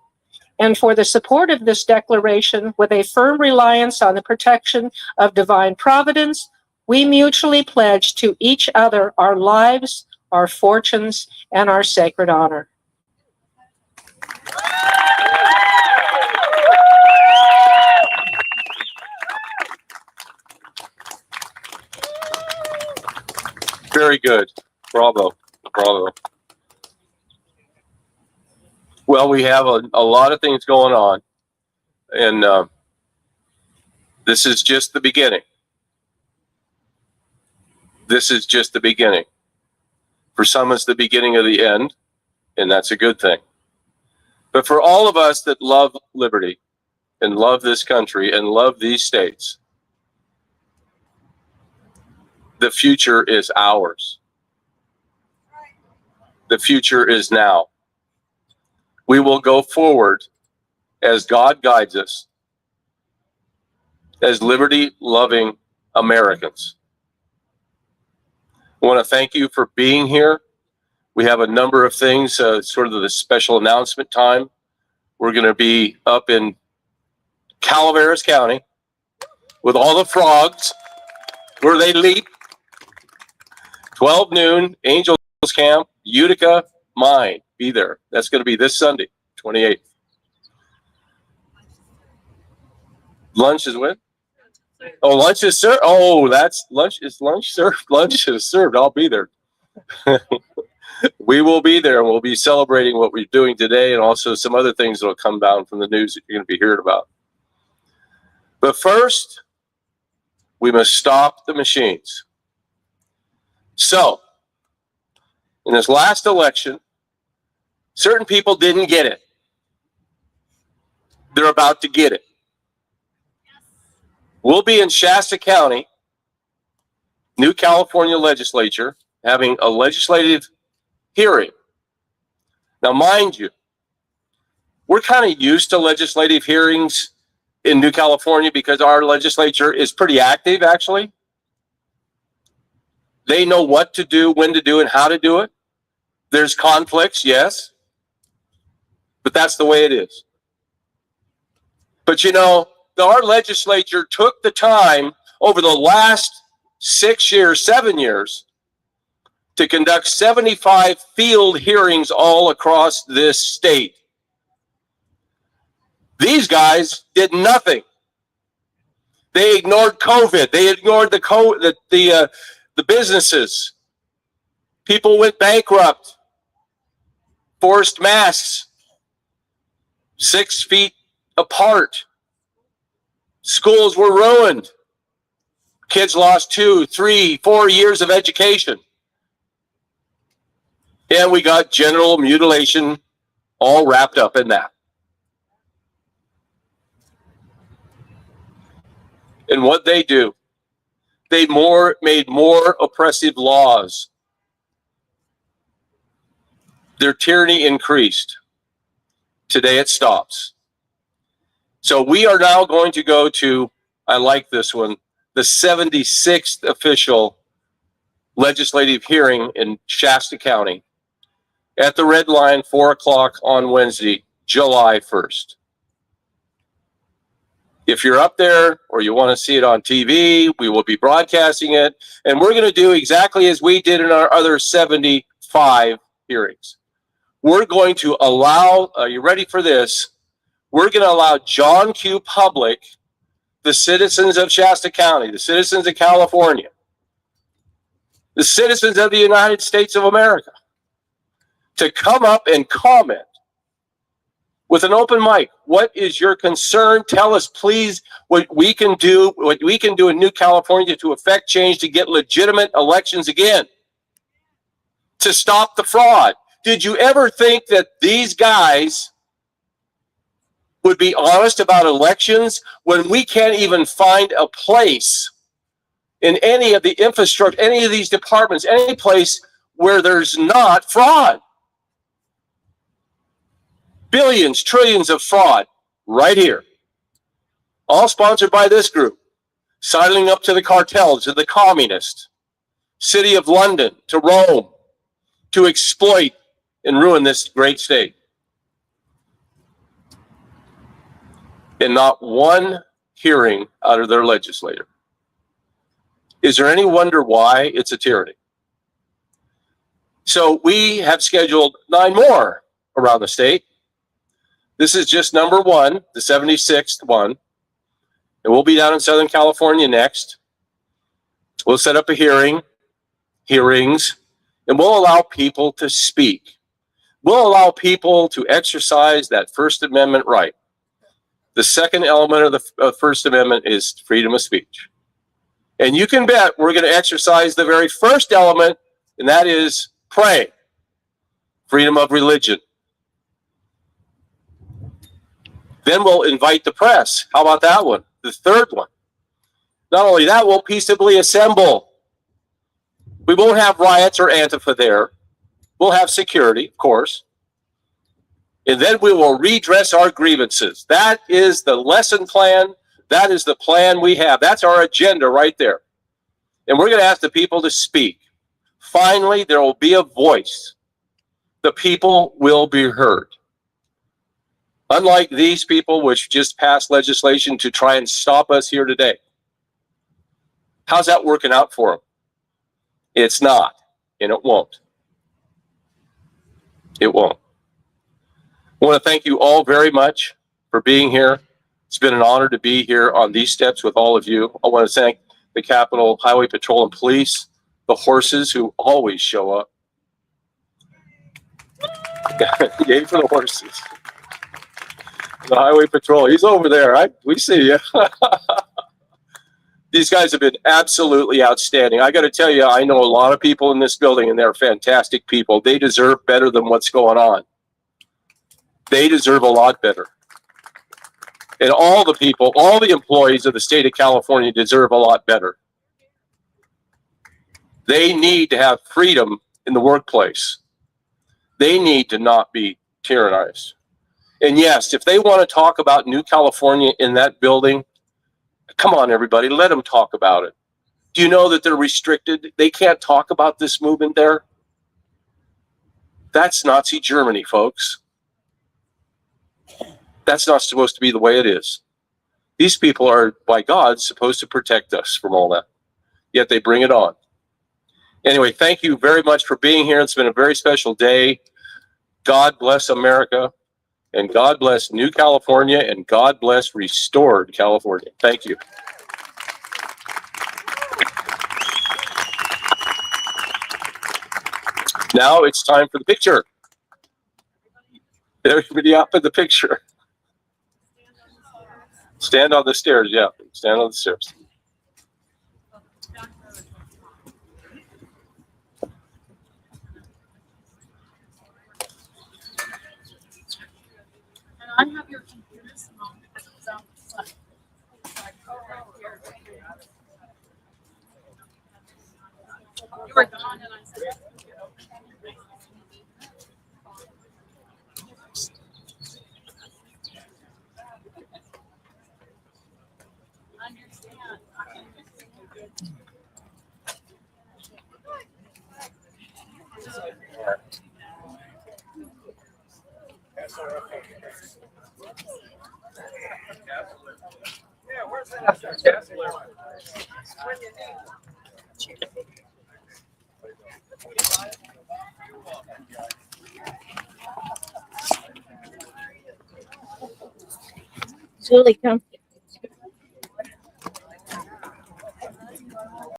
And for the support of this declaration, with a firm reliance on the protection of divine providence, we mutually pledge to each other our lives, our fortunes, and our sacred honor. Very good. Bravo. Bravo. Well, we have a lot of things going on, and this is just the beginning. This is just the beginning. For some, it's the beginning of the end, and that's a good thing. But for all of us that love liberty and love this country and love these states, the future is ours. The future is now. We will go forward as God guides us, as liberty-loving Americans. I want to thank you for being here. We have a number of things, sort of the special announcement time. We're going to be up in Calaveras County with all the frogs where they leap. 12 noon, Angels Camp, Utica Mine. Be there. That's going to be this Sunday, 28th. Lunch is when? Oh, lunch is served. Oh, that's lunch. Is lunch served? Lunch is served. I'll be there. We will be there, and we'll be celebrating what we're doing today, and also some other things that will come down from the news that you're going to be hearing about. But first, we must stop the machines. So, in this last election, certain people didn't get it. They're about to get it. We'll be in Shasta County, new California legislature, having a legislative hearing. Now, mind you, we're kind of used to legislative hearings in New California because our legislature is pretty active, actually. They know what to do, when to do, and how to do it. There's conflicts, yes, but that's the way it is. But you know, our legislature took the time over the last 6 years, 7 years, to conduct 75 field hearings all across this state. These guys did nothing. They ignored COVID. They ignored the businesses. People went bankrupt. Forced masks 6 feet apart. Schools were ruined. Kids lost 2, 3, 4 years of education. And we got genital mutilation all wrapped up in that. And what they do, they made more oppressive laws. Their tyranny increased. Today it stops. So we are now going to go to, I like this one, the 76th official legislative hearing in Shasta County at the Red Line, 4 o'clock on Wednesday, July 1st. If you're up there or you want to see it on TV, we will be broadcasting it. And we're going to do exactly as we did in our other 75 hearings. We're going to allow, are you ready for this? We're going to allow John Q. Public, the citizens of Shasta County, the citizens of California, the citizens of the United States of America, to come up and comment with an open mic. What is your concern? Tell us, please, what we can do in New California to affect change, to get legitimate elections again, to stop the fraud. Did you ever think that these guys would be honest about elections when we can't even find a place in any of the infrastructure, any of these departments, any place where there's not fraud? Billions, trillions of fraud right here. All sponsored by this group, sidling up to the cartels, to the communists, City of London, to Rome, to exploit and ruin this great state. And not one hearing out of their legislator. Is there any wonder why it's a tyranny? So we have scheduled 9 more around the state. This is just number 1, the 76th one. And we'll be down in Southern California next. We'll set up a hearings, and we'll allow people to speak. We'll allow people to exercise that First Amendment right. The second element of the First Amendment is freedom of speech. And you can bet we're going to exercise the very first element, and that is pray. Freedom of religion. Then we'll invite the press. How about that one? The third one. Not only that, we'll peaceably assemble. We won't have riots or Antifa there. We'll have security, of course. And then we will redress our grievances. That is the lesson plan. That is the plan we have. That's our agenda right there. And we're going to ask the people to speak. Finally, there will be a voice. The people will be heard. Unlike these people which just passed legislation to try and stop us here today. How's that working out for them? It's not, and it won't. It won't. I want to thank you all very much for being here. It's been an honor to be here on these steps with all of you. I want to thank the Capitol Highway Patrol and Police, the horses who always show up. Yay for the horses. The Highway Patrol, he's over there. We see you. These guys have been absolutely outstanding. I got to tell you, I know a lot of people in this building, and they're fantastic people. They deserve better than what's going on. They deserve a lot better. And all the people, all the employees of the state of California deserve a lot better. They need to have freedom in the workplace. They need to not be tyrannized. And yes, if they want to talk about New California in that building, come on, everybody, let them talk about it. Do you know that they're restricted? They can't talk about this movement there. That's Nazi Germany, folks. That's not supposed to be the way it is. These people are, by God, supposed to protect us from all that. Yet they bring it on. Anyway, thank you very much for being here. It's been a very special day. God bless America, and God bless New California, and God bless restored California. Thank you. Now it's time for the picture. Everybody up in the picture. Stand on the stairs, yeah. Stand on the stairs. And I have your computers on because it was on the side. You were gone and I said. Julie, come.